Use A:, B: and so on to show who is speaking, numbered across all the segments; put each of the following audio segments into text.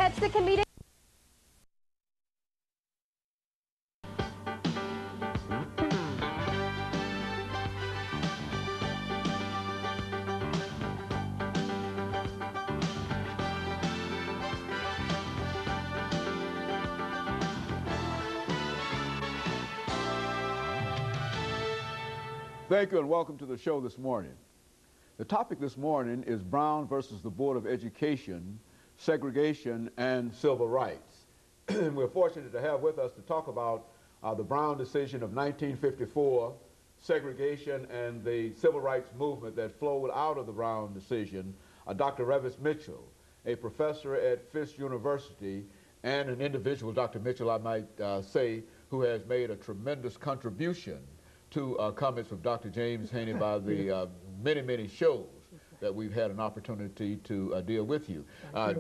A: That's the comedic.
B: Thank you and welcome to the show this morning. The topic this morning is Brown versus the Board of Education, segregation and civil rights. We're fortunate to have with us to talk about the Brown decision of 1954, segregation and the civil rights movement that flowed out of the Brown decision, Dr. RMitchell2, a professor at Fisk University and an individual, Dr. Mitchell, I might say, who has made a tremendous contribution to comments from Dr. James Haney by the many shows that we've had an opportunity to deal with you.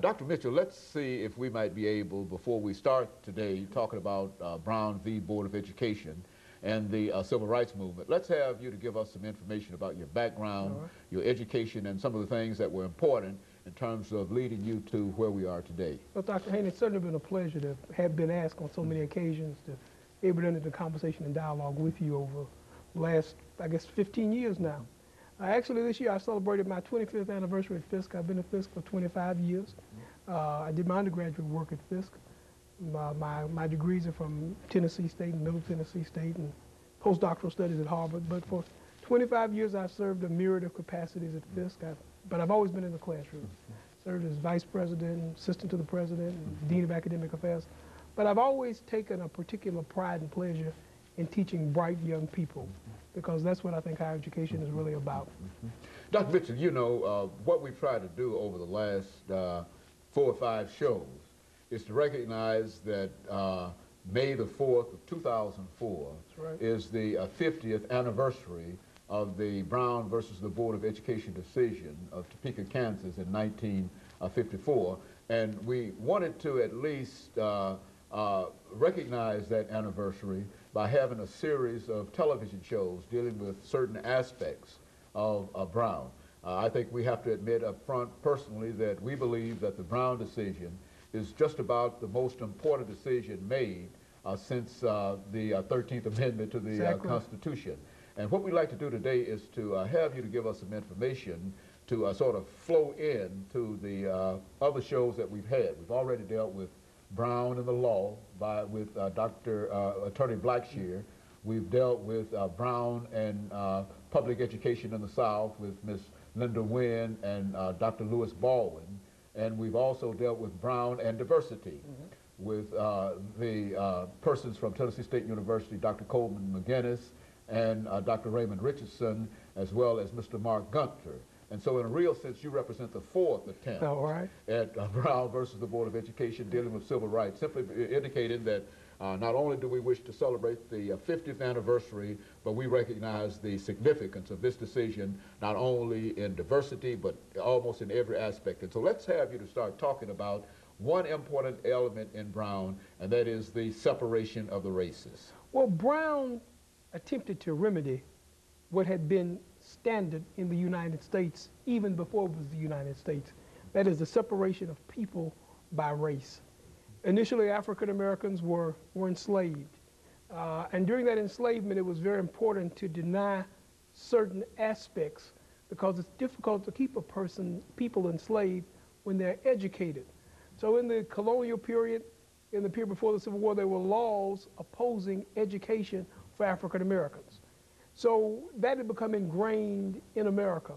B: Dr. Mitchell, let's see if we might be able, before we start today talking about Brown v. Board of Education and the civil rights movement, let's have you to give us some information about your background, your education, and some of the things that were important in terms of leading you to where we are today.
C: Well, Dr. Haney, it's certainly been a pleasure to have been asked on so many occasions to be able to enter the conversation and dialogue with you over the last, I guess, 15 years now. Actually, this year I celebrated my 25th anniversary at Fisk. I've been at Fisk for 25 years. I did my undergraduate work at Fisk. My degrees are from Tennessee State and Middle Tennessee State and postdoctoral studies at Harvard. But for 25 years I've served a myriad of capacities at Fisk. But I've always been in the classroom. Served as vice president, assistant to the president, and dean of academic affairs. But I've always taken a particular pride and pleasure in teaching bright young people, because that's what I think higher education is really about.
B: Dr. Mitchell, you know, what we've tried to do over the last 4 or 5 shows is to recognize that May the 4th of 2004 is the 50th anniversary of the Brown versus the Board of Education decision of Topeka, Kansas in 1954. And we wanted to at least recognize that anniversary by having a series of television shows dealing with certain aspects of Brown. I think we have to admit up front personally that we believe that the Brown decision is just about the most important decision made since the 13th Amendment to the Constitution. And what we'd like to do today is to have you to give us some information to sort of flow in to the other shows that we've had. We've already dealt with Brown and the law with Attorney Blackshear. We've dealt with Brown and public education in the South with Ms. Linda Wynn and Dr. Lewis Baldwin. And we've also dealt with Brown and diversity with the persons from Tennessee State University, Dr. Coleman McGinnis and Dr. Raymond Richardson, as well as Mr. Mark Gunter. And so in a real sense, you represent the 4th attempt at Brown versus the Board of Education dealing with civil rights, simply indicating that not only do we wish to celebrate the 50th anniversary, but we recognize the significance of this decision, not only in diversity, but almost in every aspect. And so let's have you to start talking about one important element in Brown, and that is the separation of the races.
C: Well, Brown attempted to remedy what had been standard in the United States even before it was the United States. That is the separation of people by race. Initially, African Americans were enslaved. And during that enslavement, it was very important to deny certain aspects because it's difficult to keep people enslaved when they're educated. So in the colonial period, in the period before the Civil War, there were laws opposing education for African Americans. So that had become ingrained in America.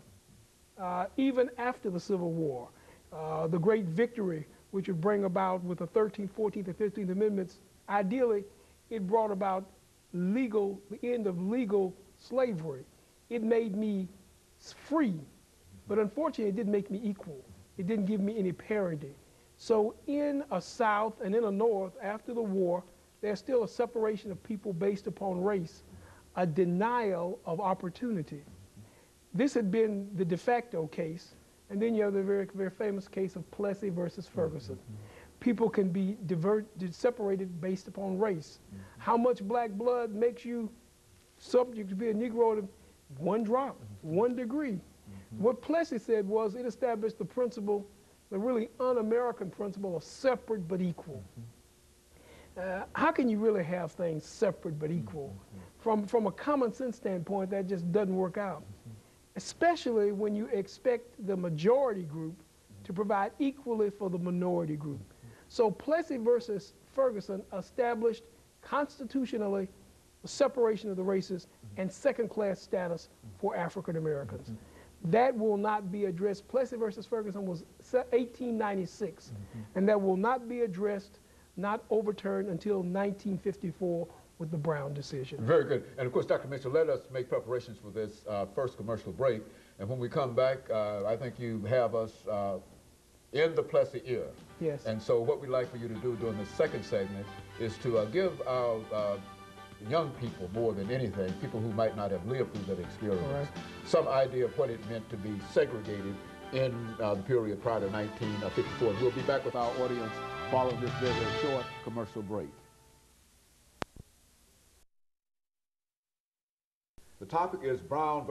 C: Even after the Civil War, the great victory which would bring about with the 13th, 14th, and 15th Amendments, ideally it brought about the end of legal slavery. It made me free, but unfortunately it didn't make me equal. It didn't give me any parity. So in a South and in a North, after the war, there's still a separation of people based upon race, a denial of opportunity. This had been the de facto case, and then you have the very, very famous case of Plessy versus Ferguson. People can be separated based upon race. How much black blood makes you subject to be a Negro? 1 drop, 1 degree. What Plessy said was it established the principle the really un-American principle of separate but equal. How can you really have things separate but equal? From a common sense standpoint, that just doesn't work out, especially when you expect the majority group to provide equally for the minority group. So Plessy versus Ferguson established constitutionally the separation of the races and second-class status for African Americans. That will not be addressed. Plessy versus Ferguson was 1896, and that will not be addressed, not overturned until 1954 with the Brown decision.
B: Very good. And of course, Dr. Mitchell, let us make preparations for this first commercial break. And when we come back, I think you have us in the Plessy era.
C: Yes.
B: And so what we'd like for you to do during the second segment is to give our young people, more than anything, people who might not have lived through that experience, some idea of what it meant to be segregated in the period prior to 1954. We'll be back with our audience following this very, very short commercial break. The topic is Brown